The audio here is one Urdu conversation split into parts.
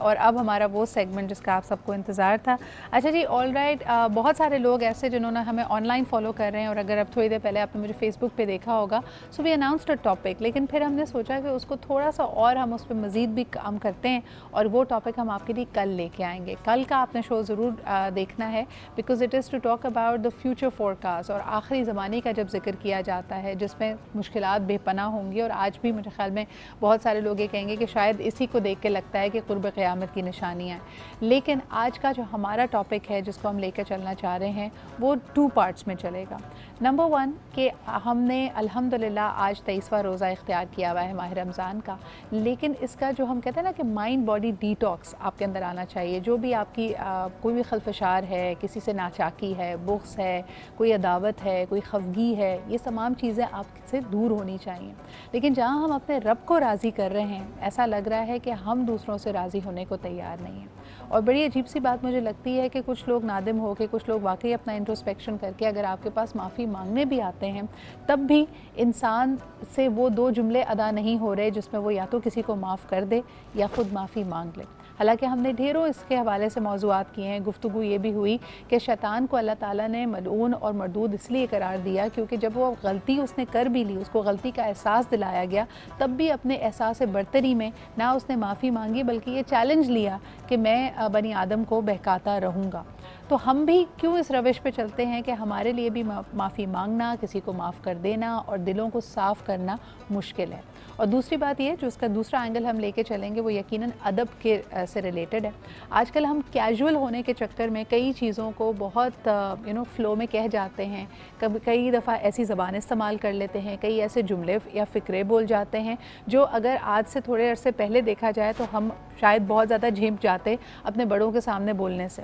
اور اب ہمارا وہ سیگمنٹ جس کا آپ سب کو انتظار تھا. اچھا جی, آل رائٹ, بہت سارے لوگ ایسے جنہوں نے ہمیں آن لائن فالو کر رہے ہیں, اور اگر اب تھوڑی دیر پہلے آپ نے مجھے فیس بک پہ دیکھا ہوگا, سو وی اناؤنسڈ اے ٹاپک, لیکن پھر ہم نے سوچا کہ اس کو تھوڑا سا اور ہم اس پہ مزید بھی کام کرتے ہیں, اور وہ ٹاپک ہم آپ کے لیے کل لے کے آئیں گے. کل کا آپ نے شو ضرور دیکھنا ہے, because it is to talk about the future forecast, اور آخری زمانے کا جب ذکر کیا جاتا ہے جس میں مشکلات بے پناہ ہوں گی, اور آج بھی میرے خیال میں بہت سارے لوگ یہ کہیں گے کہ شاید اسی کو دیکھ کے لگتا ہے کہ قرب قیامت کی نشانیاں ہیں. لیکن آج کا جو ہمارا ٹاپک ہے جس کو ہم لے کے چلنا چاہ رہے ہیں وہ 2 پارٹس میں چلے گا. نمبر 1 کہ ہم نے الحمدللہ آج 23واں روزہ اختیار کیا ہوا ہے ماہ رمضان کا, لیکن اس کا جو ہم کہتے ہیں نا کہ مائنڈ باڈی ڈیٹاکس آپ کے اندر آنا چاہیے. جو بھی آپ کی کوئی بھی خلفشار ہے, کسی سے ناچاکی ہے, بغض ہے, کوئی عداوت ہے, کوئی خفگی ہے, یہ تمام چیزیں آپ سے دور ہونی چاہیے. لیکن جہاں ہم اپنے رب کو راضی کر رہے ہیں, ایسا لگ رہا ہے کہ ہم دوسروں سے راضی ہونے کو تیار نہیں ہیں. اور بڑی عجیب سی بات مجھے لگتی ہے کہ کچھ لوگ نادم ہو کے, کچھ لوگ واقعی اپنا انٹروسپیکشن کر کے اگر آپ کے پاس معافی مانگنے بھی آتے ہیں, تب بھی انسان سے وہ 2 جملے ادا نہیں ہو رہے جس میں وہ یا تو کسی کو معاف کر دے یا خود معافی مانگ لے. حالانکہ ہم نے ڈھیروں اس کے حوالے سے موضوعات کیے ہیں. گفتگو یہ بھی ہوئی کہ شیطان کو اللہ تعالیٰ نے ملعون اور مردود اس لیے قرار دیا کیونکہ جب وہ غلطی اس نے کر بھی لی, اس کو غلطی کا احساس دلایا گیا, تب بھی اپنے احساس برتری میں نہ اس نے معافی مانگی بلکہ یہ چیلنج لیا کہ میں بنی آدم کو بہکاتا رہوں گا. تو ہم بھی کیوں اس روش پہ چلتے ہیں کہ ہمارے لیے بھی معافی مانگنا, کسی کو معاف کر دینا اور دلوں کو صاف کرنا مشکل ہے. اور دوسری بات یہ جو اس کا دوسرا اینگل ہم لے کے چلیں گے وہ یقیناً ادب کے سے ریلیٹڈ ہے. آج کل ہم کیجول ہونے کے چکر میں کئی چیزوں کو بہت فلو میں کہہ جاتے ہیں, کئی دفعہ ایسی زبان استعمال کر لیتے ہیں, کئی ایسے جملے یا فقرے بول جاتے ہیں جو اگر آج سے تھوڑے عرصے پہلے دیکھا جائے تو ہم شاید بہت زیادہ جھیمپ جاتے اپنے بڑوں کے سامنے بولنے سے.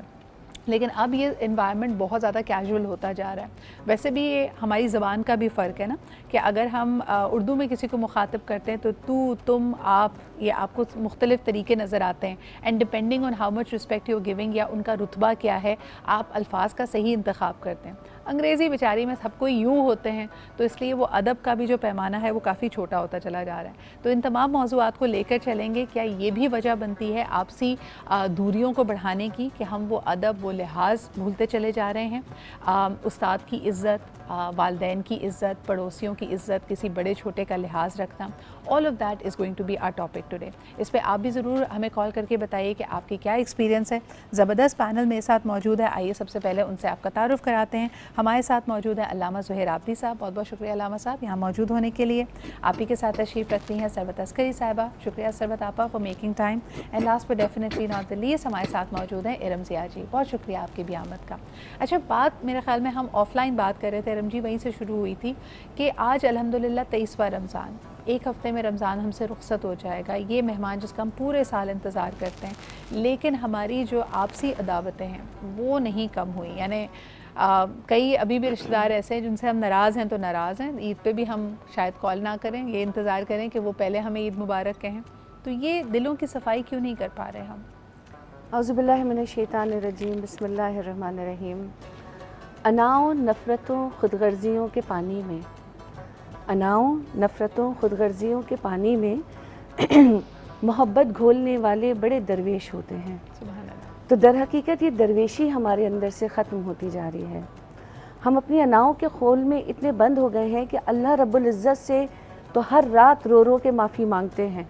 لیکن اب یہ انوائرمنٹ بہت زیادہ کیجول ہوتا جا رہا ہے. ویسے بھی یہ ہماری زبان کا بھی فرق ہے نا, کہ اگر ہم اردو میں کسی کو مخاطب کرتے ہیں تو تو, تم, آپ, یہ آپ کو مختلف طریقے نظر آتے ہیں, and depending on how much respect you giving یا ان کا رتبہ کیا ہے, آپ الفاظ کا صحیح انتخاب کرتے ہیں. انگریزی بیچاری میں سب کوئی یوں ہوتے ہیں, تو اس لیے وہ ادب کا بھی جو پیمانہ ہے وہ کافی چھوٹا ہوتا چلا جا رہا ہے. تو ان تمام موضوعات کو لے کر چلیں گے. کیا یہ بھی وجہ بنتی ہے آپسی دوریوں کو بڑھانے کی کہ ہم وہ ادب, وہ لحاظ بھولتے چلے جا رہے ہیں؟ استاد کی عزت, والدین کی عزت, پڑوسیوں کی عزت, کسی بڑے چھوٹے کا لحاظ رکھنا, all of that is going to be our topic today. اس پہ آپ بھی ضرور ہمیں کال کر کے بتائیے کہ آپ کی کیا ایکسپیرینس ہے. زبردست پینل میرے ساتھ موجود ہے, آئیے سب سے پہلے ان سے آپ کا تعارف کراتے ہیں. ہمارے ساتھ موجود ہیں علامہ زہیر عابدی صاحب, بہت بہت شکریہ علامہ صاحب یہاں موجود ہونے کے لیے. آپ ہی کے ساتھ تشریف رکھتی ہیں سربت عسکری صاحبہ, شکریہ سربت آپا for making time. And last but definitely not the least ہمارے ساتھ موجود ہیں ارم ضیاء جی, بہت شکریہ آپ کی بھی آمد کا. اچھا, بات میرے خیال میں ہم آف لائن بات کر رہے تھے ارم جی, وہیں سے شروع ہوئی تھی کہ آج الحمدللہ 23واں رمضان, 1 ہفتے میں رمضان ہم سے رخصت ہو جائے گا. یہ مہمان جس کا ہم پورے سال انتظار کرتے ہیں, لیکن ہماری جو آپسی عداوتیں ہیں وہ نہیں کم ہوئی. یعنی کئی ابھی بھی رشتہ دار ایسے ہیں جن سے ہم ناراض ہیں تو ناراض ہیں, عید پہ بھی ہم شاید کال نہ کریں, یہ انتظار کریں کہ وہ پہلے ہمیں عید مبارک کہیں. تو یہ دلوں کی صفائی کیوں نہیں کر پا رہے ہم؟ اعوذ باللہ من الشیطان الرجیم, بسم اللہ الرحمن الرحیم. اناؤں نفرتوں خود غرضیوں کے پانی میں, اناؤں نفرتوں خود غرضیوں کے پانی میں محبت گھولنے والے بڑے درویش ہوتے ہیں. تو در حقیقت یہ درویشی ہمارے اندر سے ختم ہوتی جا رہی ہے. ہم اپنی اناؤں کے خول میں اتنے بند ہو گئے ہیں کہ اللہ رب العزت سے تو ہر رات رو رو کے معافی مانگتے ہیں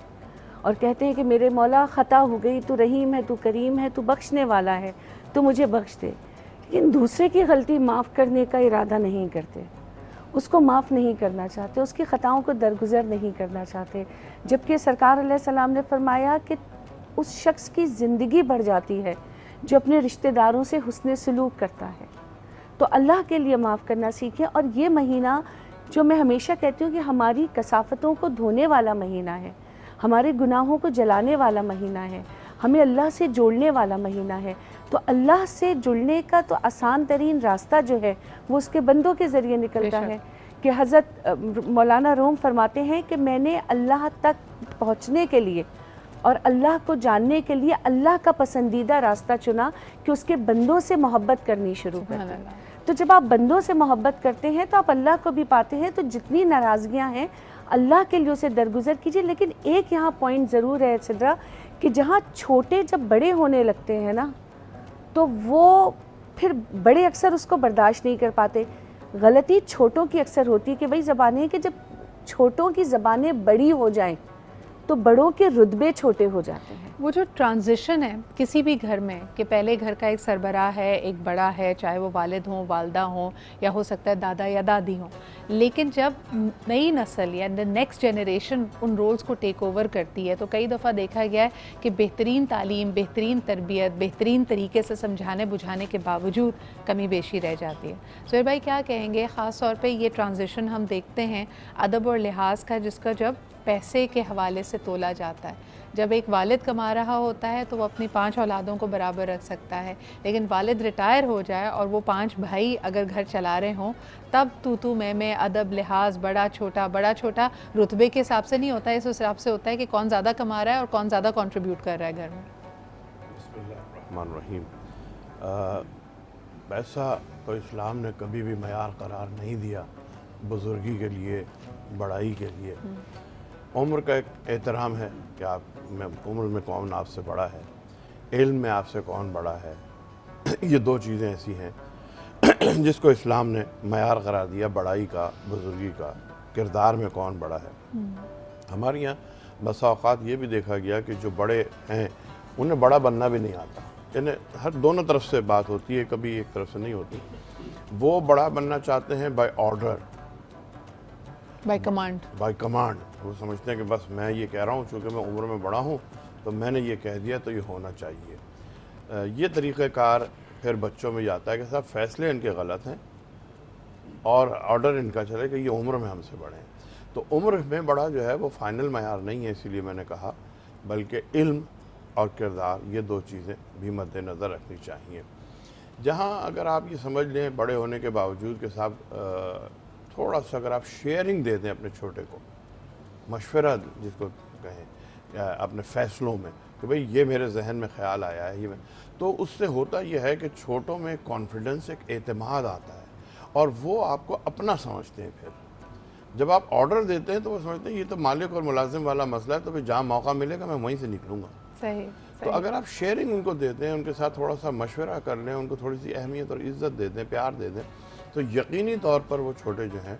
اور کہتے ہیں کہ میرے مولا خطا ہو گئی, تو رحیم ہے, تو کریم ہے, تو بخشنے والا ہے, تو مجھے بخش دے. لیکن دوسرے کی غلطی معاف کرنے کا ارادہ نہیں کرتے, اس کو معاف نہیں کرنا چاہتے, اس کی خطاؤں کو درگزر نہیں کرنا چاہتے. جبکہ سرکار علیہ السلام نے فرمایا کہ اس شخص کی زندگی بڑھ جاتی ہے جو اپنے رشتہ داروں سے حسن سلوک کرتا ہے. تو اللہ کے لیے معاف کرنا سیکھیں. اور یہ مہینہ جو میں ہمیشہ کہتی ہوں کہ ہماری کثافتوں کو دھونے والا مہینہ ہے, ہمارے گناہوں کو جلانے والا مہینہ ہے, ہمیں اللہ سے جوڑنے والا مہینہ ہے. تو اللہ سے جڑنے کا تو آسان ترین راستہ جو ہے وہ اس کے بندوں کے ذریعے نکلتا ہے. کہ حضرت مولانا روم فرماتے ہیں کہ میں نے اللہ تک پہنچنے کے لیے اور اللہ کو جاننے کے لیے اللہ کا پسندیدہ راستہ چنا کہ اس کے بندوں سے محبت کرنی شروع کر دیں. تو جب آپ بندوں سے محبت کرتے ہیں تو آپ اللہ کو بھی پاتے ہیں. تو جتنی ناراضگیاں ہیں اللہ کے لیے اسے درگزر کیجیے. لیکن ایک یہاں پوائنٹ ضرور ہے سدرا کہ جہاں چھوٹے جب بڑے ہونے لگتے ہیں نا تو وہ پھر بڑے اکثر اس کو برداشت نہیں کر پاتے. غلطی چھوٹوں کی اکثر ہوتی ہے کہ بھئی زبانیں کہ جب چھوٹوں کی زبانیں بڑی ہو جائیں تو بڑوں کے رتبے چھوٹے ہو جاتے ہیں. وہ جو ٹرانزیشن ہے کسی بھی گھر میں کہ پہلے گھر کا ایک سربراہ ہے, ایک بڑا ہے, چاہے وہ والد ہوں, والدہ ہوں, یا ہو سکتا ہے دادا یا دادی ہوں, لیکن جب نئی نسل یا نیکسٹ جنریشن ان رولز کو ٹیک اوور کرتی ہے تو کئی دفعہ دیکھا گیا ہے کہ بہترین تعلیم, بہترین تربیت, بہترین طریقے سے سمجھانے بجھانے کے باوجود کمی بیشی رہ جاتی ہے. سہیل بھائی کیا کہیں گے, خاص طور پہ یہ ٹرانزیشن ہم دیکھتے ہیں ادب اور لحاظ کا, جس کا جب پیسے کے حوالے سے تولا جاتا ہے. جب ایک والد کما رہا ہوتا ہے تو وہ اپنی 5 اولادوں کو برابر رکھ سکتا ہے, لیکن والد ریٹائر ہو جائے اور وہ 5 بھائی اگر گھر چلا رہے ہوں تب تو میں ادب لحاظ بڑا چھوٹا رتبے کے حساب سے نہیں ہوتا ہے, اس حساب سے ہوتا ہے کہ کون زیادہ کما رہا ہے اور کون زیادہ کنٹریبیوٹ کر رہا ہے گھر میں. بسم اللہ الرحمن الرحیم. پیسہ تو اسلام نے کبھی بھی معیار قرار نہیں دیا بزرگی کے لیے, بڑائی کے لیے. عمر کا ایک احترام ہے کہ آپ میں عمر میں کون آپ سے بڑا ہے, علم میں آپ سے کون بڑا ہے. یہ 2 چیزیں ایسی ہیں جس کو اسلام نے معیار قرار دیا, بڑائی کا, بزرگی کا. کردار میں کون بڑا ہے. ہمارے یہاں بسا اوقات یہ بھی دیکھا گیا کہ جو بڑے ہیں انہیں بڑا بننا بھی نہیں آتا, یعنی ہر دونوں طرف سے بات ہوتی ہے, کبھی ایک طرف سے نہیں ہوتی. وہ بڑا بننا چاہتے ہیں بائی آرڈر, بائی کمانڈ. وہ سمجھتے ہیں کہ بس میں یہ کہہ رہا ہوں, چونکہ میں عمر میں بڑا ہوں تو میں نے یہ کہہ دیا تو یہ ہونا چاہیے. یہ طریقہ کار پھر بچوں میں جاتا ہے کہ صاحب فیصلے ان کے غلط ہیں اور آرڈر ان کا چلے کہ یہ عمر میں ہم سے بڑے ہیں. تو عمر میں بڑا جو ہے وہ فائنل معیار نہیں ہے, اسی لیے میں نے کہا, بلکہ علم اور کردار, یہ 2 چیزیں بھی مد نظر رکھنی چاہیے. جہاں اگر آپ یہ سمجھ لیں بڑے ہونے کے باوجود کہ صاحب تھوڑا سا اگر آپ شیئرنگ دے دیں اپنے چھوٹے کو, مشورہ جس کو کہیں اپنے فیصلوں میں کہ بھئی یہ میرے ذہن میں خیال آیا ہے, تو اس سے ہوتا یہ ہے کہ چھوٹوں میں کانفیڈنس, ایک اعتماد آتا ہے اور وہ آپ کو اپنا سمجھتے ہیں. پھر جب آپ آرڈر دیتے ہیں تو وہ سمجھتے ہیں یہ تو مالک اور ملازم والا مسئلہ ہے, تو پھر جہاں موقع ملے گا میں وہیں سے نکلوں گا. صحیح. تو اگر آپ شیئرنگ ان کو دیتے ہیں, ان کے ساتھ تھوڑا سا مشورہ کر لیں, ان کو تھوڑی سی اہمیت اور عزت دے دیں, پیار دے دیں, تو یقینی طور پر وہ چھوٹے جو ہیں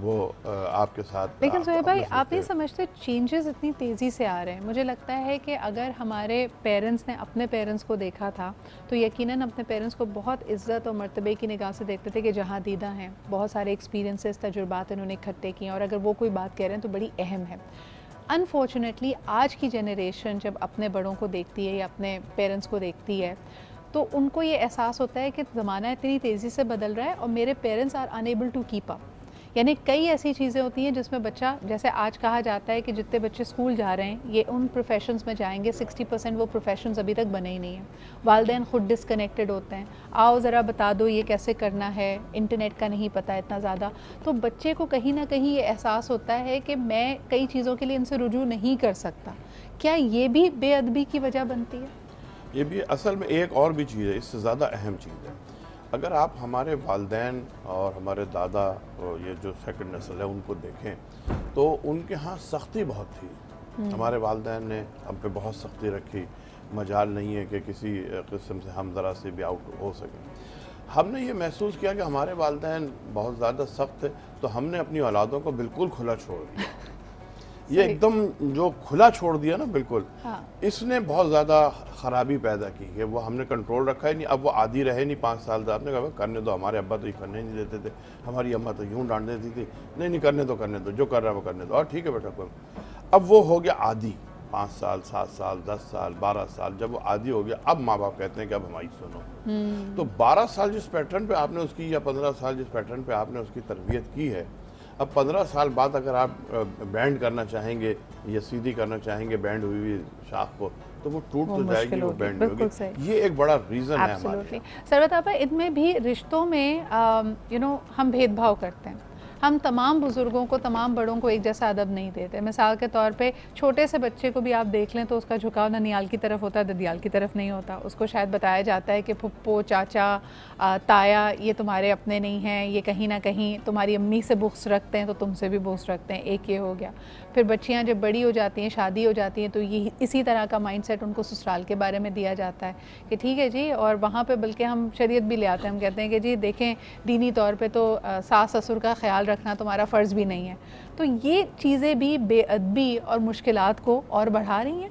وہ آپ کے ساتھ. لیکن سہیل بھائی آپ نہیں سمجھتے چینجز اتنی تیزی سے آ رہے ہیں؟ مجھے لگتا ہے کہ اگر ہمارے پیرنٹس نے اپنے پیرنٹس کو دیکھا تھا تو یقیناً اپنے پیرنٹس کو بہت عزت اور مرتبے کی نگاہ سے دیکھتے تھے کہ جہاں دیدہ ہیں, بہت سارے ایکسپیرینسز, تجربات انہوں نے اکٹھے کیے, اور اگر وہ کوئی بات کہہ رہے ہیں تو بڑی اہم ہے. انفارچونیٹلی آج کی جنریشن جب اپنے بڑوں کو دیکھتی ہے یا اپنے پیرنٹس کو دیکھتی ہے تو ان کو یہ احساس ہوتا ہے کہ زمانہ اتنی تیزی سے بدل رہا ہے اور میرے parents are unable to keep up. یعنی کئی ایسی چیزیں ہوتی ہیں جس میں بچہ, جیسے آج کہا جاتا ہے کہ جتنے بچے اسکول جا رہے ہیں یہ ان پروفیشنز میں جائیں گے, 60% وہ پروفیشنز ابھی تک بنے ہی نہیں ہیں. والدین خود ڈسکنیکٹڈ ہوتے ہیں, آؤ ذرا بتا دو یہ کیسے کرنا ہے, انٹرنیٹ کا نہیں پتہ اتنا زیادہ. تو بچے کو کہیں نہ کہیں یہ احساس ہوتا ہے کہ میں کئی چیزوں کے لیے ان سے رجوع نہیں کر سکتا. کیا یہ بھی بے ادبی کی وجہ بنتی ہے؟ یہ بھی اصل میں ایک اور بھی چیز ہے, اس سے زیادہ اہم چیز ہے. اگر آپ ہمارے والدین اور ہمارے دادا اور یہ جو سیکنڈ نسل ہے ان کو دیکھیں تو ان کے ہاں سختی بہت تھی. ہمارے والدین نے ہم پہ بہت سختی رکھی, مجال نہیں ہے کہ کسی قسم سے ہم ذرا سے بھی آؤٹ ہو سکیں. ہم نے یہ محسوس کیا کہ ہمارے والدین بہت زیادہ سخت تھے تو ہم نے اپنی اولادوں کو بالکل کھلا چھوڑ دیا. یہ ایک دم جو کھلا چھوڑ دیا نا بالکل, اس نے بہت زیادہ خرابی پیدا کی کہ وہ ہم نے کنٹرول رکھا ہی نہیں. اب وہ عادی رہے نہیں 5 سال سے, آپ نے کہا کرنے دو, ہمارے ابا تو یہ کرنے نہیں دیتے تھے, ہماری اماں تو یوں ڈانٹ دیتی تھی, نہیں کرنے دو, جو کر رہا ہے وہ کرنے دو, اور ٹھیک ہے بیٹا کوئی. اب وہ ہو گیا عادی, 5 سال 7 سال 10 سال 12 سال, جب وہ عادی ہو گیا اب ماں باپ کہتے ہیں کہ اب ہماری سنو. تو 12 سال جس پیٹرن پہ آپ نے اس کی, یا 15 سال جس پیٹرن پہ آپ نے اس کی تربیت کی ہے, اب 15 سال بعد اگر آپ بینڈ کرنا چاہیں گے یا سیدھی کرنا چاہیں گے بینڈ ہوئی ہوئی شاخ کو, تو وہ ٹوٹ تو جائے گی, وہ بینڈ نہیں ہوگی. یہ ایک بڑا ریزن ہے ہمارے. سروت آپا, ان میں بھی رشتوں میں ہم بھید بھاؤ کرتے ہیں. ہم تمام بزرگوں کو, تمام بڑوں کو ایک جیسا ادب نہیں دیتے. مثال کے طور پہ چھوٹے سے بچے کو بھی آپ دیکھ لیں تو اس کا جھکاؤ ننیال کی طرف ہوتا ہے, ددیال کی طرف نہیں ہوتا. اس کو شاید بتایا جاتا ہے کہ پھپھو, چاچا, تایا یہ تمہارے اپنے نہیں ہیں, یہ کہیں نہ کہیں تمہاری امی سے بغض رکھتے ہیں تو تم سے بھی بغض رکھتے ہیں. ایک یہ ہو گیا. پھر بچیاں جب بڑی ہو جاتی ہیں, شادی ہو جاتی ہیں, تو یہ اسی طرح کا مائنڈ سیٹ ان کو سسرال کے بارے میں دیا جاتا ہے کہ ٹھیک ہے جی. اور وہاں پہ بلکہ ہم شریعت بھی لے آتے ہیں, ہم کہتے ہیں کہ جی دیکھیں دینی طور پہ تو ساس سسر کا خیال رکھنا تمہارا فرض بھی نہیں ہے. تو یہ چیزیں بھی بے ادبی اور مشکلات کو اور بڑھا رہی ہیں.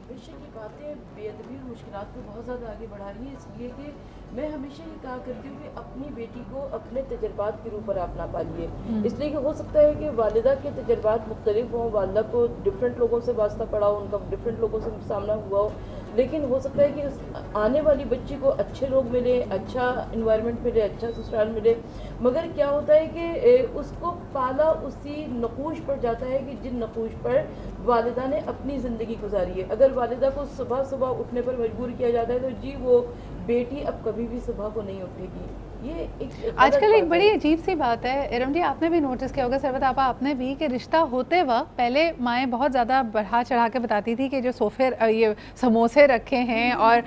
بے شک یہ باتیں بے ادبی اور مشکلات کو بہت زیادہ آگے بڑھا رہی ہیں, اس لیے کہ میں ہمیشہ یہ کہا کرتی ہوں کہ اپنی بیٹی کو اپنے تجربات کے اوپر آپ نہ پالیے. اس لیے کہ ہو سکتا ہے کہ والدہ کے تجربات مختلف ہوں, والدہ کو ڈفرینٹ لوگوں سے واسطہ پڑا ہو, ان کا ڈفرینٹ لوگوں سے سامنا ہوا ہو, لیکن ہو سکتا ہے کہ اس آنے والی بچی کو اچھے لوگ ملے, اچھا انوائرمنٹ ملے, اچھا سسرال ملے, مگر کیا ہوتا ہے کہ اس کو پالا اسی نقوش پر جاتا ہے کہ جن نقوش پر والدہ نے اپنی زندگی گزاری ہے. اگر والدہ کو صبح صبح اٹھنے پر مجبور کیا جاتا ہے تو جی وہ بیٹی اب کبھی بھی صبح کو نہیں اٹھے گی. یہ ایک آج کل ایک بڑی عجیب سی بات ہے ارم جی, آپ نے بھی نوٹس کیا ہوگا, ثروت آپا آپ نے بھی, کہ رشتہ ہوتے وقت پہلے مائیں بہت زیادہ بڑھا چڑھا کے بتاتی تھی کہ جو صوفے یہ سموسے رکھے ہیں اور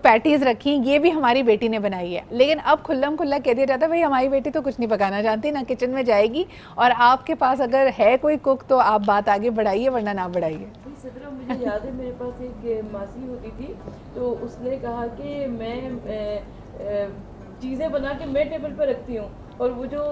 پیٹیز رکھی یہ بھی ہماری بیٹی نے بنائی ہے. لیکن اب کھلم کھلا کہہ دیا جاتا ہے بھائی ہماری بیٹی تو کچھ نہیں پکانا جانتی, نہ کچن میں جائے گی, اور آپ کے پاس اگر ہے کوئی کوک تو آپ بات آگے بڑھائیے ورنہ نہ بڑھائیے. صدرہ مجھے یاد ہے میرے پاس ایک ماسی ہوتی تھی, تو اس نے کہا کہ میں چیزیں بنا کے میں ٹیبل پہ رکھتی ہوں, اور وہ جو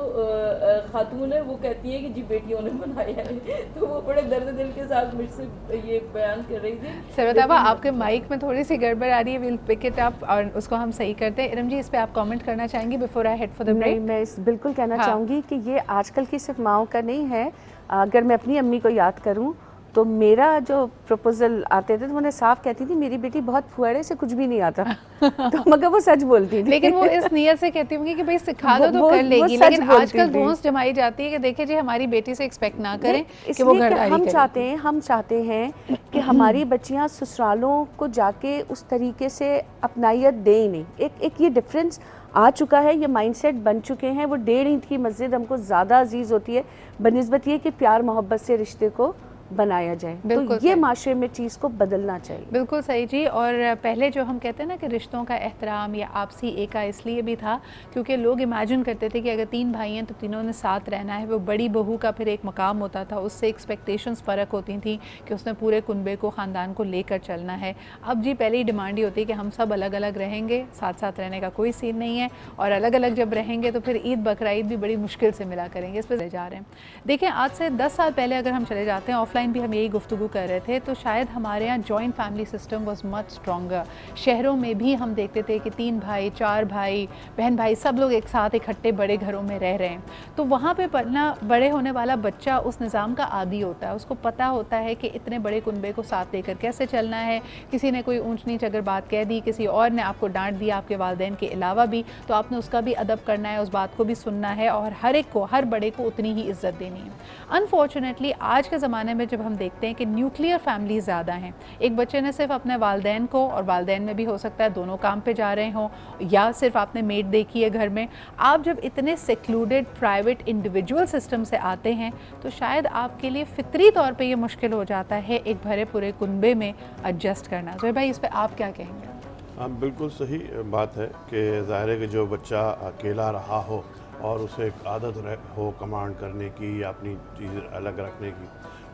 خاتون ہے وہ کہتی ہے کہ جی بیٹیوں نے بنایا ہے. تو وہ بڑے درد دل کے ساتھ مجھ سے یہ بیان کر رہی تھی. ثروت آپا آپ کے مائک میں تھوڑی سی گڑبڑ آ رہی ہے, ویل پک اٹ اپ اور اس کو ہم صحیح کرتے ہیں. ارم جی اس پہ آپ کامنٹ کرنا چاہیں گی before I had for the break? میں بالکل کہنا چاہوں گی کہ یہ آج کل کی صرف ماؤں کا نہیں ہے. اگر میں اپنی امی کو یاد کروں تو میرا جو پروپوزل آتے تھے تو انہیں صاف کہتی تھی میری بیٹی بہت پھوڑے سے کچھ بھی نہیں آتا, تو مگر وہ سچ بولتی تھی. لیکن وہ اس نیت سے کہتی ہوں گی کہ بھائی سکھا دو تو کر لے گی, لیکن آج کل دھونس جمائی جاتی ہے کہ دیکھیں جی ہماری بیٹی سے ایکسپیکٹ نہ کریں کہ وہ گھرداری کرے. ہم چاہتے ہیں کہ ہماری بچیاں سسرالوں کو جا کے اس طریقے سے اپنائیت دیں نہیں. ایک یہ ڈفرینس آ چکا ہے, یہ مائنڈ سیٹ بن چکے ہیں. وہ 1.5 اینٹ کی مسجد ہم کو زیادہ عزیز ہوتی ہے بنسبت یہ کہ پیار محبت سے رشتے کو بنایا جائے. تو یہ معاشرے میں چیز کو بدلنا چاہیے. بالکل صحیح جی. اور پہلے جو ہم کہتے ہیں نا کہ رشتوں کا احترام یا آپسی ایکا اس لیے بھی تھا کیونکہ لوگ امیجن کرتے تھے کہ اگر 3 بھائی ہیں تو تینوں نے ساتھ رہنا ہے. وہ بڑی بہو کا پھر ایک مقام ہوتا تھا, اس سے ایکسپیکٹیشنز فرق ہوتی تھیں کہ اس نے پورے کنبے کو, خاندان کو لے کر چلنا ہے. اب جی پہلی ڈیمانڈ یہ ہوتی ہے کہ ہم سب الگ الگ رہیں گے, ساتھ ساتھ رہنے کا کوئی سین نہیں ہے, اور الگ الگ جب رہیں گے تو پھر عید بقرعید بھی بڑی مشکل سے ملا کریں گے. اس پہ جا رہے ہیں. دیکھیں آج سے 10 سال پہلے اگر ہم چلے جاتے ہیں, آف لائن بھی ہم یہی گفتگو کر رہے تھے, تو شاید ہمارے یہاں joint family system was much stronger. شہروں میں بھی ہم دیکھتے تھے کہ 3 بھائی 4 بھائی بہن بھائی سب لوگ ایک ساتھ اکٹھے بڑے گھروں میں رہ رہے ہیں. تو وہاں پہ پڑھنا بڑے ہونے والا بچہ اس نظام کا عادی ہوتا ہے, اس کو پتہ ہوتا ہے کہ اتنے بڑے کنبے کو ساتھ لے کر کیسے چلنا ہے. کسی نے کوئی اونچ نیچ اگر بات کہہ دی, کسی اور نے آپ کو ڈانٹ دیا آپ کے والدین کے علاوہ بھی, تو آپ نے اس کا بھی ادب کرنا ہے, اس بات کو بھی سننا ہے, اور ہر ایک کو, ہر بڑے کو اتنی ہی عزت دینی ہے. انفارچونیٹلی آج کے زمانے میں جب ہم دیکھتے ہیں کہ نیوکلیئر فیملیز زیادہ ہیں, ایک بچے نے صرف اپنے والدین کو, اور والدین میں بھی ہو سکتا ہے دونوں کام پہ جا رہے ہوں, یا صرف آپ نے میڈ دیکھی ہے گھر میں. آپ جب اتنے سیکلوڈڈ پرائیویٹ انڈیویجول سسٹم سے آتے ہیں تو شاید آپ کے لیے فطری طور پہ یہ مشکل ہو جاتا ہے ایک بھرے پورے کنبے میں ایڈجسٹ کرنا. زہیر بھائی اس پہ آپ کیا کہیں گے؟ ہاں بالکل صحیح بات ہے کہ ظاہر ہے کہ جو بچہ اکیلا رہا ہو اور اسے ایک عادت ہو کمانڈ کرنے کی یا اپنی چیز الگ رکھنے کی,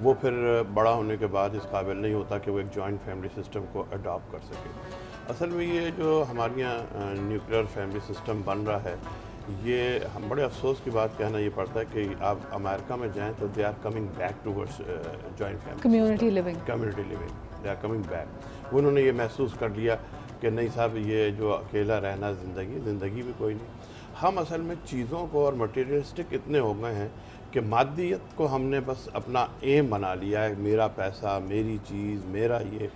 وہ پھر بڑا ہونے کے بعد اس قابل نہیں ہوتا کہ وہ ایک جوائنٹ فیملی سسٹم کو اڈاپٹ کر سکے. اصل میں یہ جو ہمارے یہاں نیوکلیئر فیملی سسٹم بن رہا ہے, یہ ہم بڑے افسوس کی بات کہنا یہ پڑتا ہے کہ آپ امریکہ میں جائیں تو they are coming back towards joint family community living, they are coming back. انہوں نے یہ محسوس کر لیا کہ نہیں صاحب یہ جو اکیلا رہنا زندگی بھی کوئی نہیں. ہم اصل میں چیزوں کو اور مٹیریلسٹک اتنے ہو گئے ہیں کہ مادیت کو ہم نے بس اپنا ایم بنا لیا ہے, میرا پیسہ, میری چیز, میرا یہ.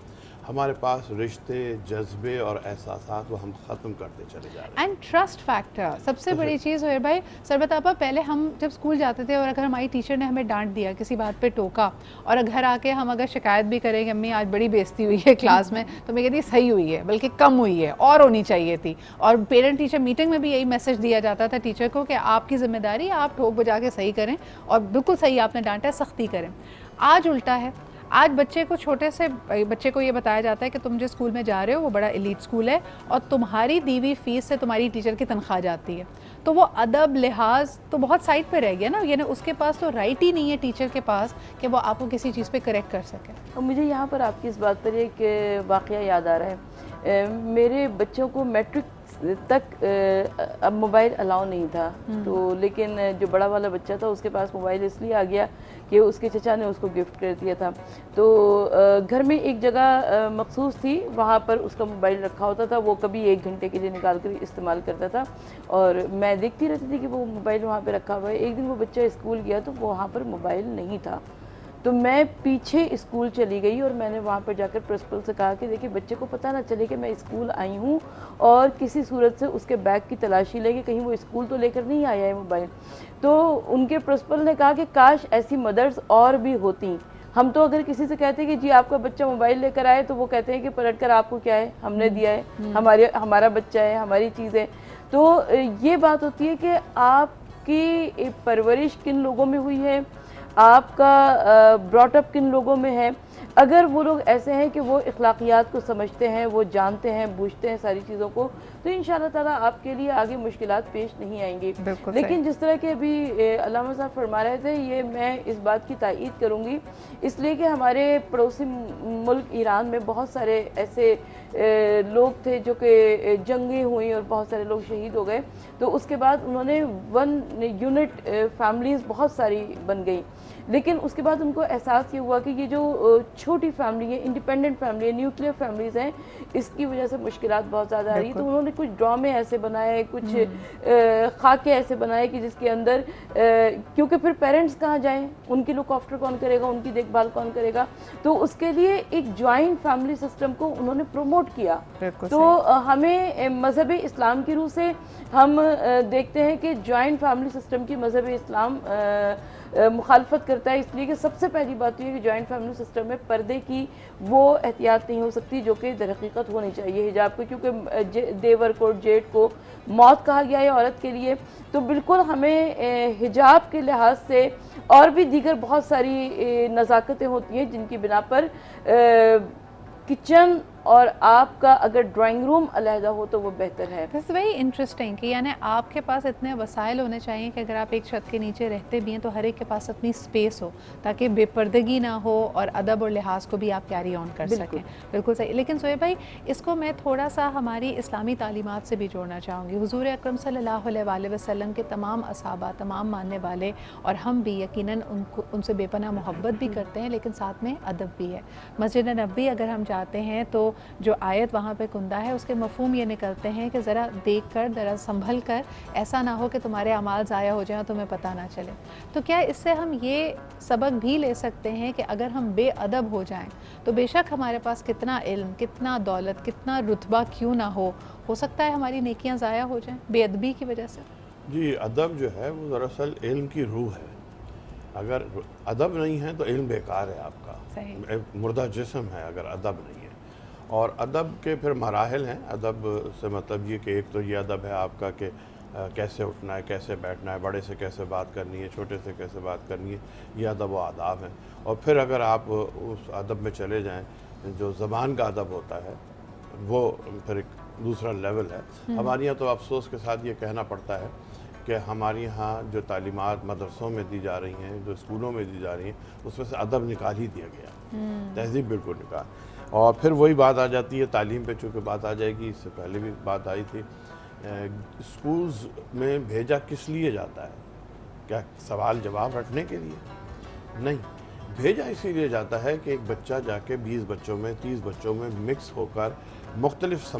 ہمارے پاس رشتے، جذبے اور احساسات وہ ہم ختم کرتے چلے جا رہے ہیں. اینڈ ٹرسٹ فیکٹر سب سے بڑی چیز ہے بھائی. سربت آپا پہلے ہم جب اسکول جاتے تھے اور اگر ہماری ٹیچر نے ہمیں ڈانٹ دیا، کسی بات پہ ٹوکا، اور گھر آ کے ہم اگر شکایت بھی کریں کہ امی آج بڑی بےزتی ہوئی ہے کلاس میں، تو میں کہتی صحیح ہوئی ہے، بلکہ کم ہوئی ہے اور ہونی چاہیے تھی. اور پیرنٹ ٹیچر میٹنگ میں بھی یہی میسج دیا جاتا تھا ٹیچر کو کہ آپ کی ذمہ داری، آپ ٹھوک بجا کے صحیح کریں، اور بالکل صحیح آپ نے ڈانٹا ہے، سختی کریں. آج الٹا ہے. آج بچے کو چھوٹے سے بچے کو یہ بتایا جاتا ہے کہ تم جس اسکول میں جا رہے ہو وہ بڑا ایلیٹ اسکول ہے، اور تمہاری دی ہوئی فیس سے تمہاری ٹیچر کی تنخواہ جاتی ہے. تو وہ ادب لحاظ تو بہت سائڈ پہ رہ گیا نا، یعنی اس کے پاس تو رائٹ ہی نہیں ہے ٹیچر کے پاس کہ وہ آپ کو کسی چیز پہ کریکٹ کر سکے. اور مجھے یہاں پر آپ کی اس بات پر ایک واقعہ یاد آ رہا ہے. میرے بچوں کو میٹرک تک اب موبائل الاؤ نہیں تھا، تو لیکن جو بڑا والا بچہ تھا اس کے پاس موبائل اس لیے آ گیا کہ اس کے چچا نے اس کو گفٹ کر دیا تھا. تو گھر میں ایک جگہ مخصوص تھی، وہاں پر اس کا موبائل رکھا ہوتا تھا. وہ کبھی 1 گھنٹے کے لیے نکال کر استعمال کرتا تھا، اور میں دیکھتی رہتی تھی کہ وہ موبائل وہاں پہ رکھا ہوا ہے. ایک دن وہ بچہ اسکول گیا تو وہاں پر موبائل نہیں تھا. تو میں پیچھے اسکول چلی گئی اور میں نے وہاں پر جا کر پرنسپل سے کہا کہ دیکھیے بچے کو پتہ نہ چلے کہ میں اسکول آئی ہوں، اور کسی صورت سے اس کے بیگ کی تلاشی لے کہ کہیں وہ اسکول تو لے کر نہیں آیا ہے موبائل. تو ان کے پرنسپل نے کہا کہ کاش ایسی مدرس اور بھی ہوتی. ہم تو اگر کسی سے کہتے ہیں کہ جی آپ کا بچہ موبائل لے کر آئے تو وہ کہتے ہیں کہ پلٹ کر آپ کو کیا ہے، ہم نے دیا ہے، ہمارا بچہ ہے، ہماری چیز ہے. تو یہ بات ہوتی ہے کہ آپ کی پرورش کن لوگوں میں ہوئی ہے، آپ کا براٹ اپ کن لوگوں میں ہے. اگر وہ لوگ ایسے ہیں کہ وہ اخلاقیات کو سمجھتے ہیں، وہ جانتے ہیں، بوجھتے ہیں ساری چیزوں کو، تو انشاءاللہ تعالیٰ آپ کے لیے آگے مشکلات پیش نہیں آئیں گی. لیکن جس طرح کہ ابھی علامہ صاحب فرما رہے تھے، یہ میں اس بات کی تائید کروں گی، اس لیے کہ ہمارے پڑوسی ملک ایران میں بہت سارے ایسے لوگ تھے جو کہ جنگیں ہوئیں اور بہت سارے لوگ شہید ہو گئے. تو اس کے بعد انہوں نے 1 یونٹ فیملیز بہت ساری بن گئی. لیکن اس کے بعد ان کو احساس یہ ہوا کہ یہ جو چھوٹی فیملی ہے، انڈیپینڈنٹ فیملی ہے، نیوکلیر فیملیز ہیں، اس کی وجہ سے مشکلات بہت زیادہ آ رہی ہیں. تو انہوں نے کچھ ڈرامے ایسے بنائے، کچھ خاکے ایسے بنائے کہ جس کے اندر کیونکہ پھر پیرنٹس کہاں جائیں، ان کی لک آفٹر کون کرے گا، ان کی دیکھ بھال کون کرے گا. تو اس کے لیے ایک جوائنٹ فیملی سسٹم کو انہوں نے پروموٹ کیا. تو ہمیں مذہب اسلام کی روح سے ہم دیکھتے ہیں کہ جوائنٹ فیملی سسٹم کی مذہب اسلام مخالفت کرتا ہے، اس لیے کہ سب سے پہلی بات یہ ہے کہ جوائنٹ فیملی سسٹم میں پردے کی وہ احتیاط نہیں ہو سکتی جو کہ در حقیقت ہونی چاہیے حجاب کو، کیونکہ دیور کو، جیٹ کو موت کہا گیا ہے عورت کے لیے. تو بالکل ہمیں حجاب کے لحاظ سے اور بھی دیگر بہت ساری نزاکتیں ہوتی ہیں جن کی بنا پر کچن اور آپ کا اگر ڈرائنگ روم علیحدہ ہو تو وہ بہتر ہے. دس ویری انٹرسٹنگ کہ یعنی آپ کے پاس اتنے وسائل ہونے چاہیے کہ اگر آپ ایک چھت کے نیچے رہتے بھی ہیں تو ہر ایک کے پاس اپنی اسپیس ہو تاکہ بے پردگی نہ ہو اور ادب اور لحاظ کو بھی آپ کیری آن کر سکیں. بالکل صحیح. لیکن سہیب بھائی اس کو میں تھوڑا سا ہماری اسلامی تعلیمات سے بھی جوڑنا چاہوں گی. حضور اکرم صلی اللہ علیہ وآلہ وسلم کے تمام اصحابہ، تمام ماننے والے اور ہم بھی یقیناً ان سے بے پناہ محبت بھی کرتے ہیں، لیکن ساتھ میں ادب بھی ہے. مسجد نبوی اگر ہم جاتے ہیں تو جو آیت وہاں پہ کندہ ہے اس کے مفہوم یہ نکلتے ہیں کہ ذرا دیکھ کر، ذرا سنبھل کر، ایسا نہ ہو کہ تمہارے اعمال ضائع ہو جائیں تمہیں پتہ نہ چلے. تو کیا اس سے ہم یہ سبق بھی لے سکتے ہیں کہ اگر ہم بے ادب ہو جائیں تو بے شک ہمارے پاس کتنا علم، کتنا دولت، کتنا رتبہ کیوں نہ ہو سکتا ہے ہماری نیکیاں ضائع ہو جائیں بے ادبی کی وجہ سے؟ جی، ادب جو ہے وہ دراصل علم کی روح ہے. اگر ادب نہیں ہے تو علم بیکار ہے آپ کا. صحیح. مردہ جسم ہے اگر ادب نہیں ہے. اور ادب کے پھر مراحل ہیں. ادب سے مطلب یہ کہ ایک تو یہ ادب ہے آپ کا کہ کیسے اٹھنا ہے، کیسے بیٹھنا ہے، بڑے سے کیسے بات کرنی ہے، چھوٹے سے کیسے بات کرنی ہے، یہ ادب و آداب ہیں. اور پھر اگر آپ اس ادب میں چلے جائیں جو زبان کا ادب ہوتا ہے وہ پھر ایک دوسرا لیول ہے. ہمارے یہاں تو افسوس کے ساتھ یہ کہنا پڑتا ہے کہ ہمارے یہاں جو تعلیمات مدرسوں میں دی جا رہی ہیں، جو اسکولوں میں دی جا رہی ہیں، اس میں سے ادب نکال ہی دیا گیا، تہذیب بالکل نکال. اور پھر وہی بات آ جاتی ہے تعلیم پہ، چونکہ بات آ جائے گی، اس سے پہلے بھی بات آئی تھی. اسکولز میں بھیجا کس لیے جاتا ہے؟ کیا سوال جواب رٹنے کے لیے؟ نہیں، بھیجا اسی لیے جاتا ہے کہ ایک بچہ جا کے 20 بچوں میں، 30 بچوں میں مکس ہو کر مختلف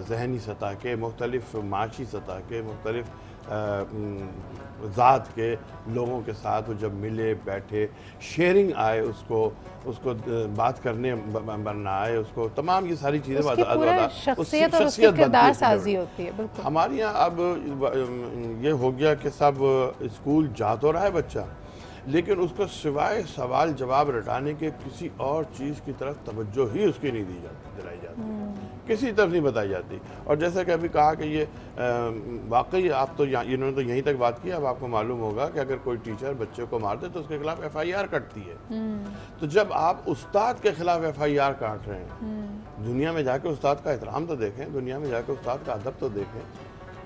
ذہنی سطح کے، مختلف معاشی سطح کے، مختلف ذات کے لوگوں کے ساتھ وہ جب ملے بیٹھے، شیئرنگ آئے، اس کو بات کرنے بننا آئے، اس کو تمام یہ ساری چیزیں اس کی پورا شخصیت اور اس کی کردار سازی ہوتی ہے. بالکل ہمارے یہاں اب یہ ہو گیا کہ سب اسکول جا تو رہا ہے بچہ، لیکن اس کو سوائے سوال جواب رٹانے کے کسی اور چیز کی طرف توجہ ہی اس کی نہیں دلائی جاتی، کسی طرف نہیں بتائی جاتی. اور جیسا کہ ابھی کہا کہ یہ واقعی آپ تو انہوں نے تو یہیں تک بات کی، اب آپ کو معلوم ہوگا کہ اگر کوئی ٹیچر بچے کو مار دے تو اس کے خلاف FIR کٹتی ہے. تو جب آپ استاد کے خلاف FIR کاٹ رہے ہیں، دنیا میں جا کے استاد کا احترام تو دیکھیں، دنیا میں جا کے استاد کا ادب تو دیکھیں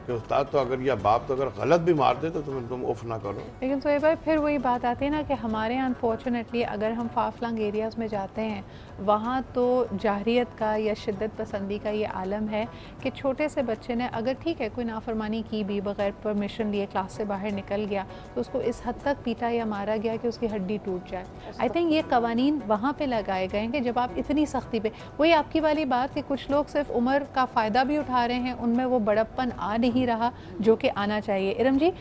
کہ استاد تو اگر یا باپ تو اگر غلط بھی مار دے تو تم اف نہ کرو. لیکن سہیب بھائی پھر وہی بات آتی ہے نا کہ ہمارے یہاں انفارچونیٹلی اگر ہم فار فلنگ ایریاز میں جاتے ہیں وہاں تو جاہریت کا یا شدت پسندی کا یہ عالم ہے کہ چھوٹے سے بچے نے اگر ٹھیک ہے کوئی نافرمانی کی بھی بغیر پرمیشن لیے کلاس سے باہر نکل گیا تو اس کو اس حد تک پیٹا یا مارا گیا کہ اس کی ہڈی ٹوٹ جائے. آئی تھنک یہ قوانین وہاں پہ لگائے گئے ہیں کہ جب آپ اتنی سختی پہ، وہی آپ کی والی بات کہ کچھ لوگ صرف عمر کا فائدہ بھی اٹھا رہے ہیں، ان میں وہ بڑپن آ نہیں رہا جو کہ آنا چاہیے. ارم جی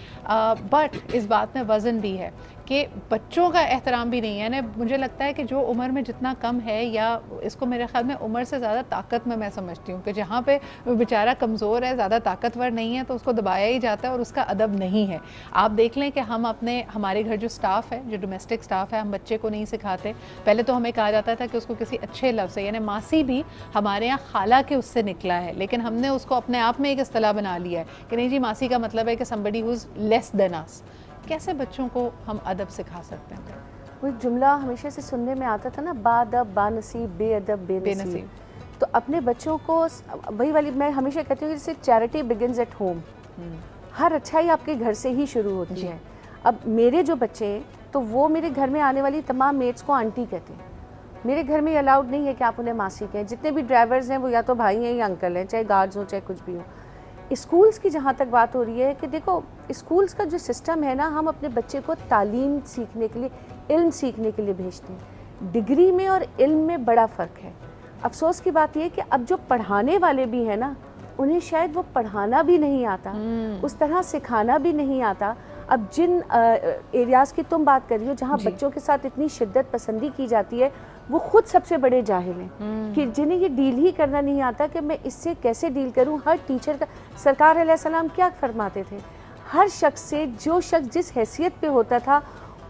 بٹ اس بات میں وزن بھی ہے کہ بچوں کا احترام بھی نہیں ہے. یعنی مجھے لگتا ہے کہ جو عمر میں جتنا کم ہے یا اس کو میرے خیال میں عمر سے زیادہ طاقت میں سمجھتی ہوں کہ جہاں پہ وہ بیچارہ کمزور ہے، زیادہ طاقتور نہیں ہے تو اس کو دبایا ہی جاتا ہے اور اس کا ادب نہیں ہے. آپ دیکھ لیں کہ ہم ہمارے گھر جو سٹاف ہے، جو ڈومیسٹک سٹاف ہے، ہم بچے کو نہیں سکھاتے. پہلے تو ہمیں کہا جاتا تھا کہ اس کو کسی اچھے لفظ سے، یعنی ماسی بھی ہمارے یہاں خالہ کے اس سے نکلا ہے، لیکن ہم نے اس کو اپنے آپ میں ایک اصطلاح بنا لیا ہے کہ نہیں جی ماسی کا مطلب ہے کہ somebody who's less than us. کیسے بچوں کو ہم ادب سکھا سکتے ہیں؟ وہ جملہ ہمیشہ سے سننے میں آتا تھا نا، با ادب با نصیب، بے ادب بے نصیب. تو اپنے بچوں کو وہی والی میں ہمیشہ کہتی ہوں کہ جیسے چیریٹی بگنز ایٹ ہوم، ہر اچھائی آپ کے گھر سے ہی شروع ہوتی ہے. اب میرے جو بچے ہیں تو وہ میرے گھر میں آنے والی تمام میٹس کو آنٹی کہتے ہیں. میرے گھر میں الاؤڈ نہیں ہے کہ آپ انہیں ماسی کہیں. جتنے بھی ڈرائیورز ہیں وہ یا تو بھائی ہیں یا انکل ہیں، چاہے گارڈز ہوں چاہے کچھ بھی ہوں. اسکولز کی جہاں تک بات ہو رہی ہے کہ دیکھو اسکولز کا جو سسٹم ہے نا، ہم اپنے بچے کو تعلیم سیکھنے کے لیے، علم سیکھنے کے لیے بھیجتے ہیں. ڈگری میں اور علم میں بڑا فرق ہے. افسوس کی بات یہ کہ اب جو پڑھانے والے بھی ہیں نا، انہیں شاید وہ پڑھانا بھی نہیں آتا، اس طرح سکھانا بھی نہیں آتا. اب جن ایریاز کی تم بات کر رہی ہو جہاں بچوں کے ساتھ اتنی شدت پسندی کی جاتی ہے، وہ خود سب سے بڑے جاہل ہیں کہ جنہیں یہ ڈیل ہی کرنا نہیں آتا کہ میں اس سے کیسے ڈیل کروں. ہر ٹیچر کا، سرکار علیہ السلام کیا فرماتے تھے، ہر شخص سے جو شخص جس حیثیت پہ ہوتا تھا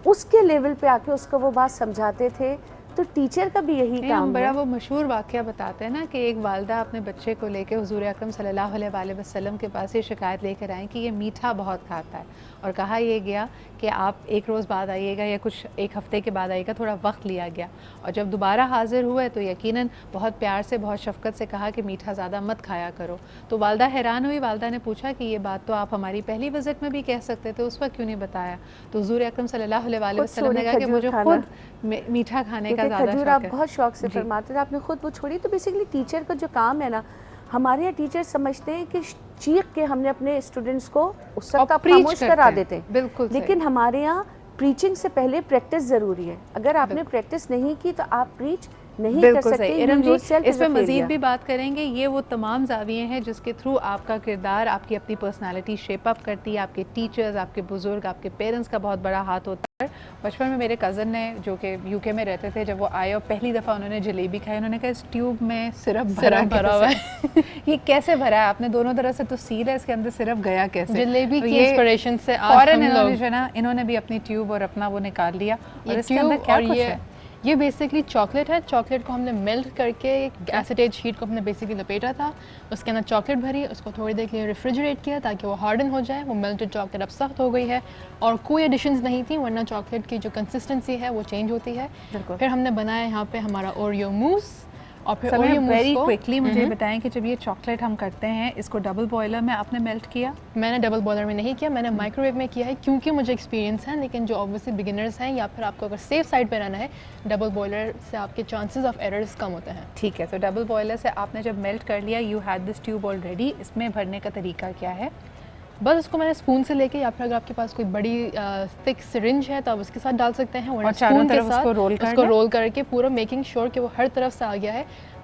اس کے لیول پہ آ کے اس کو وہ بات سمجھاتے تھے. تو ٹیچر کا بھی یہی کام ہے. بڑا وہ مشہور واقعہ بتاتے ہیں نا کہ ایک والدہ اپنے بچے کو لے کے حضور اکرم صلی اللہ علیہ وآلہ وسلم کے پاس یہ شکایت لے کر آئیں کہ یہ میٹھا بہت کھاتا ہے، اور کہا یہ گیا کہ آپ ایک روز بعد آئیے گا یا کچھ ایک ہفتے کے بعد آئیے گا. تھوڑا وقت لیا گیا اور جب دوبارہ حاضر ہوئے تو یقیناً بہت پیار سے بہت شفقت سے کہا کہ میٹھا زیادہ مت کھایا کرو. تو والدہ حیران ہوئی. والدہ نے پوچھا کہ یہ بات تو آپ ہماری پہلی وزٹ میں بھی کہہ سکتے تھے، اس وقت کیوں نہیں بتایا؟ تو حضور اکرم صلی اللہ علیہ وآلہ وسلم نے کہا کہ مجھے خود میٹھا کھانے کا زیادہ شوق ہے. بہت شوق سے فرماتے تھے، آپ نے خود وہ چھوڑی. تو بیسیکلی ٹیچر کا جو کام ہے نا، ہمارے یہاں ٹیچر سمجھتے ہیں کہ چیخ کے ہم نے اپنے اسٹوڈنٹس کو اس وقت آپ خاموش کرا دیتے ہیں. بالکل. لیکن ہمارے یہاں پریچنگ سے پہلے پریکٹس ضروری ہے. اگر آپ نے پریکٹس نہیں کی تو آپ پریچ نہیں کر سکتے. ارم جی اس پہ مزید بھی بات کریں گے. یہ وہ تمام زاویے ہیں جس کے تھرو آپ کا کردار، آپ کی اپنی پرسنالٹی شیپ اپ کرتی ہے. آپ کے ٹیچرز، آپ کے بزرگ، آپ کے پیرنٹس کا بہت بڑا ہاتھ ہوتا ہے. بچپن میں میرے کزن نے، جو کہ UK میں رہتے تھے، جب وہ آئے اور پہلی دفعہ انہوں نے جلیبی کھائی، انہوں نے کہا اس ٹیوب میں سرپ بھرا ہوا ہے. یہ کیسے بھرا ہے؟ آپ نے دونوں طرف سے تو سیل ہے، اس کے اندر سرپ گیا کیسے؟ جلیبی کی انسپریشن سے انہوں نے بھی اپنی ٹیوب اور اپنا وہ نکال لیا. اور اس کے اندر کیا کچھ ہے؟ یہ بیسکلی چاکلیٹ ہے. چاکلیٹ کو ہم نے میلٹ کر کے ایک ایسیٹیج شیٹ کو ہم نے بیسکلی لپیٹا تھا، اس کے اندر چاکلیٹ بھری، اس کو تھوڑی دیر کے لیے ریفریجریٹ کیا تاکہ وہ ہارڈن ہو جائے. وہ میلٹڈ چاکلیٹ اب سخت ہو گئی ہے اور کوئی ایڈیشنز نہیں تھیں، ورنہ چاکلیٹ کی جو کنسسٹنسی ہے وہ چینج ہوتی ہے. پھر ہم نے بنایا یہاں پہ ہمارا اوریو موس. اور پھر ویری کوئکلی مجھے بتائیں کہ جب یہ چاکلیٹ ہم کرتے ہیں اس کو ڈبل بوائلر میں آپ نے میلٹ کیا؟ میں نے ڈبل بوائلر میں نہیں کیا، میں نے مائکرو ویو میں کیا ہے کیونکہ مجھے ایکسپیرینس ہے. لیکن جو اوبویسلی بگنرز ہیں یا پھر آپ کو اگر سیف سائڈ پہ رہنا ہے، ڈبل بوائلر سے آپ کے چانسز آف ایررز کم ہوتے ہیں. ٹھیک ہے. تو ڈبل بوائلر سے آپ نے جب میلٹ کر لیا، you had this tube already, اس میں بھرنے کا طریقہ کیا ہے؟ بس اس کو میں نے اسپون سے لے کے، یا پھر اگر آپ کے پاس کوئی بڑی تھک سرنج ہے تو آپ اس کے ساتھ ڈال سکتے ہیں، اور چاروں طرف اس کو رول کر کے پورا میکنگ شیور کہ وہ ہر طرف سے آ گیا ہے.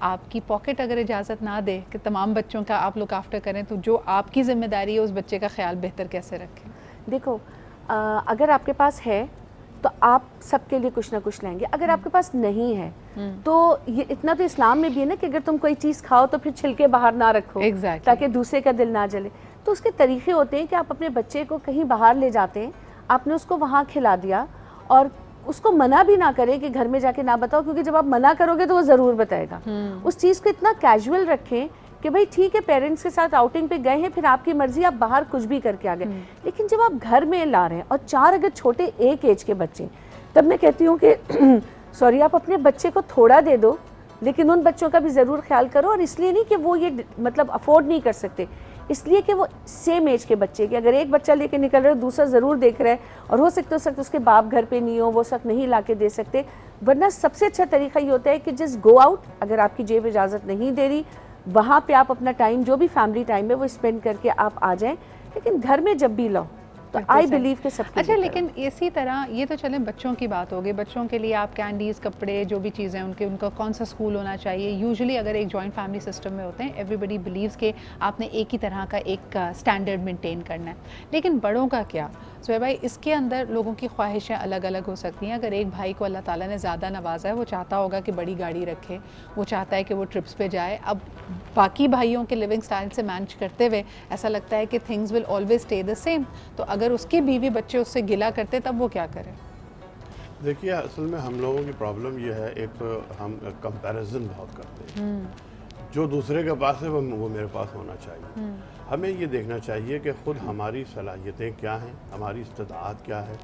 آپ کی پاکٹ اگر اجازت نہ دے کہ تمام بچوں کا آپ لک آفٹر کریں تو جو آپ کی ذمہ داری ہے اس بچے کا خیال بہتر کیسے رکھیں؟ دیکھو اگر آپ کے پاس ہے تو آپ سب کے لیے کچھ نہ کچھ لیں گے. اگر آپ کے پاس نہیں ہے تو یہ اتنا تو اسلام میں بھی ہے نا کہ اگر تم کوئی چیز کھاؤ تو پھر چھلکے باہر نہ رکھو تاکہ دوسرے کا دل نہ جلے. تو اس کے طریقے ہوتے ہیں کہ آپ اپنے بچے کو کہیں باہر لے جاتے ہیں, آپ نے اس کو وہاں کھلا دیا اور اس کو منع بھی نہ کرے کہ گھر میں جا کے نہ بتاؤ, کیونکہ جب آپ منع کرو گے تو وہ ضرور بتائے گا. اس چیز کو اتنا کیجول رکھیں کہ بھائی ٹھیک ہے پیرنٹس کے ساتھ آؤٹنگ پہ گئے ہیں, پھر آپ کی مرضی, آپ باہر کچھ بھی کر کے آ گئے. لیکن جب آپ گھر میں لا رہے ہیں اور 4 اگر چھوٹے ایک ایج کے بچے, تب میں کہتی ہوں کہ سوری آپ اپنے بچے کو تھوڑا دے دو لیکن ان بچوں کا بھی ضرور خیال کرو. اور اس لیے نہیں کہ وہ یہ مطلب افورڈ نہیں کر سکتے, اس لیے کہ وہ سیم ایج کے بچے کہ اگر ایک بچہ لے کے نکل رہا ہے دوسرا ضرور دیکھ رہا ہے, اور ہو سکتا اس کے باپ گھر پہ نہیں ہو, وہ سب نہیں لا کے دے سکتے. ورنہ سب سے اچھا طریقہ یہ ہوتا ہے کہ جس گو آؤٹ, اگر آپ کی جیب اجازت نہیں دے رہی وہاں پہ آپ اپنا ٹائم جو بھی فیملی ٹائم ہے وہ اسپینڈ کر کے آپ آ جائیں, لیکن گھر میں جب بھی لاؤ تو آئی بلیو کہ سب کے. اچھا لیکن اسی طرح یہ تو چلیں بچوں کی بات ہوگی, بچوں کے لیے آپ کینڈیز, کپڑے, جو بھی چیزیں ان کا کون سا اسکول ہونا چاہیے. یوزلی اگر ایک جوائنٹ فیملی سسٹم میں ہوتے ہیں ایوری بڈی بلیوز کہ آپ نے ایک ہی طرح کا ایک اسٹینڈرڈ مینٹین کرنا ہے. لیکن بڑوں کا کیا سہیب بھائی, اس کے اندر لوگوں کی خواہشیں الگ الگ ہو سکتی ہیں. اگر ایک بھائی کو اللہ تعالیٰ نے زیادہ نوازا ہے, وہ چاہتا ہوگا کہ بڑی گاڑی رکھے, وہ چاہتا ہے کہ وہ ٹرپس پہ جائے. اب باقی بھائیوں کے لیونگ سٹائل سے مینج کرتے ہوئے ایسا لگتا ہے کہ things will always stay the same. تو اگر اس کی بیوی بچے اس سے گلا کرتے تب وہ کیا کریں؟ دیکھیے اصل میں ہم لوگوں کی پرابلم یہ ہے, ایک تو ہم کمپیریزن بہت کرتے ہیں, جو دوسرے کے پاس ہے وہ میرے پاس ہونا چاہیے. ہمیں یہ دیکھنا چاہیے کہ خود ہماری صلاحیتیں کیا ہیں, ہماری استطاعت کیا ہے,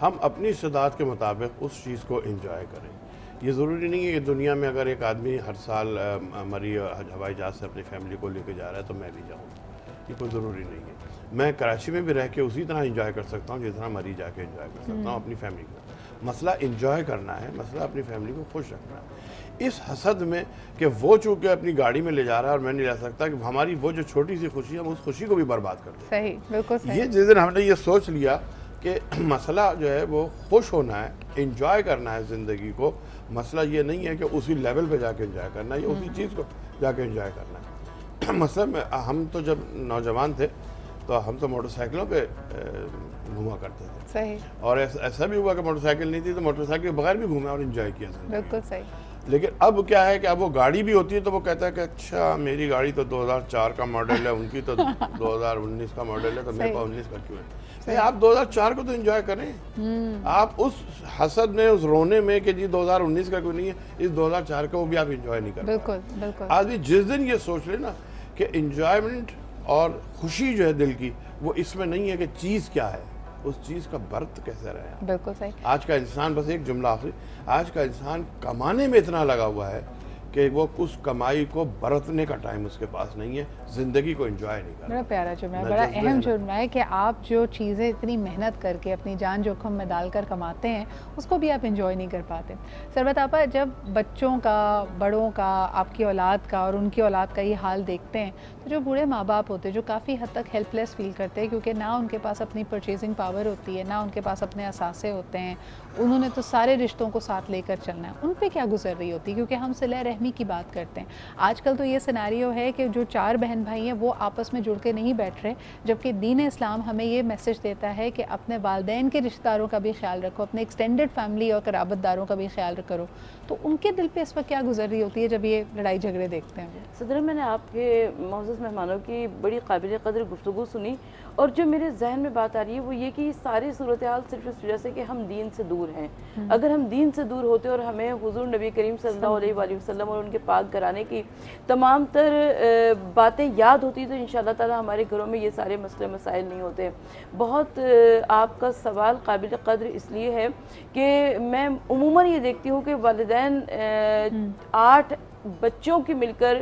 ہم اپنی استطاعت کے مطابق اس چیز کو انجوائے کریں. یہ ضروری نہیں ہے کہ دنیا میں اگر ایک آدمی ہر سال مری ہوائی جہاز سے اپنی فیملی کو لے کے جا رہا ہے تو میں بھی جاؤں, یہ کوئی ضروری نہیں ہے. میں کراچی میں بھی رہ کے اسی طرح انجوائے کر سکتا ہوں جس طرح مری جا کے انجوائے کر سکتا ہوں اپنی فیملی کو. مسئلہ انجوائے کرنا ہے, مسئلہ اپنی فیملی کو خوش رکھنا ہے. اس حسد میں کہ وہ چونکہ اپنی گاڑی میں لے جا رہا ہے اور میں نہیں لے سکتا, کہ ہماری وہ جو چھوٹی سی خوشی ہے ہم اس خوشی کو بھی برباد کر دیں. صحیح, بالکل صحیح. یہ جس دن ہم نے یہ سوچ لیا کہ مسئلہ جو ہے وہ خوش ہونا ہے, انجوائے کرنا ہے زندگی کو, مسئلہ یہ نہیں ہے کہ اسی لیول پہ جا کے انجوائے کرنا ہے یا اسی چیز کو جا کے انجوائے کرنا ہے. مثلا ہم تو جب نوجوان تھے تو ہم تو موٹر سائیکلوں پہ گھوما کرتے تھے. صحیح. اور ایسا بھی ہوا کہ موٹر سائیکل نہیں تھی تو موٹر سائیکل کے بغیر بھی گھومے اور انجوائے کیا. بالکل صحیح. لیکن اب کیا ہے کہ اب وہ گاڑی بھی ہوتی ہے تو وہ کہتا ہے کہ اچھا میری گاڑی تو 2004 کا ماڈل ہے, ان کی تو 2019 کا ماڈل ہے, تو میرے پاس 19 کا کیوں ہے. آپ 2004 کو تو انجوائے کریں. آپ اس حسد میں, اس رونے میں کہ جی 2019 کا کوئی نہیں ہے, اس 2004 کا وہ بھی آپ انجوائے نہیں کرتے. بالکل بالکل. آدمی جس دن یہ سوچ لے نا کہ انجوائمنٹ اور خوشی جو ہے دل کی وہ اس میں نہیں ہے کہ چیز کیا ہے, اس چیز کا برت کیسے رہے. بالکل صحیح. آج کا انسان, بس ایک جملہ آخری, آج کا انسان کمانے میں اتنا لگا ہوا ہے کہ وہ اس کمائی کو برتنے کا ٹائم اس کے پاس نہیں ہے, زندگی کو انجوائے نہیں کرتا. بڑا پیارا جملہ ہے, بڑا اہم جملہ ہے کہ آپ جو چیزیں اتنی محنت کر کے اپنی جان جوخم میں ڈال کر کماتے ہیں اس کو بھی آپ انجوائے نہیں کر پاتے. ثروت آپا, جب بچوں کا, بڑوں کا, آپ کی اولاد کا اور ان کی اولاد کا یہ حال دیکھتے ہیں تو جو بوڑھے ماں باپ ہوتے ہیں جو کافی حد تک ہیلپ لیس فیل کرتے ہیں کیونکہ نہ ان کے پاس اپنی پرچیزنگ پاور ہوتی ہے, نہ ان کے پاس اپنے اثاثے ہوتے ہیں, انہوں نے تو سارے رشتوں کو ساتھ لے کر چلنا ہے, ان پہ کیا گزر رہی ہوتی ہے؟ کیونکہ ہم صلہ رحمی کی بات کرتے ہیں. آج کل تو یہ سیناریو ہے کہ جو 4 بہن بھائی ہیں وہ آپس میں جڑ کے نہیں بیٹھ رہے, جبکہ دین اسلام ہمیں یہ میسج دیتا ہے کہ اپنے والدین کے رشتہ داروں کا بھی خیال رکھو, اپنے ایکسٹینڈڈ فیملی اور قرابت داروں کا بھی خیال کرو. تو ان کے دل پہ اس وقت کیا گزر رہی ہوتی ہے جب یہ لڑائی جھگڑے دیکھتے ہیں؟ صدر, میں نے آپ کے معزز مہمانوں کی بڑی قابل قدر گفتگو سنی, اور جو میرے ذہن میں بات آ رہی ہے وہ یہ کہ یہ ساری صورتحال صرف اس وجہ سے کہ ہم دین سے دور ہیں. اگر ہم دین سے دور ہوتے اور ہمیں حضور نبی کریم صلی اللہ علیہ وآلہ وسلم اور ان کے پاک گھرانے کی تمام تر باتیں یاد ہوتی تو انشاءاللہ تعالی ہمارے گھروں میں یہ سارے مسئلے مسائل نہیں ہوتے. بہت آپ کا سوال قابل قدر اس لیے ہے کہ میں عموماً یہ دیکھتی ہوں کہ والدین 8 بچوں کی مل کر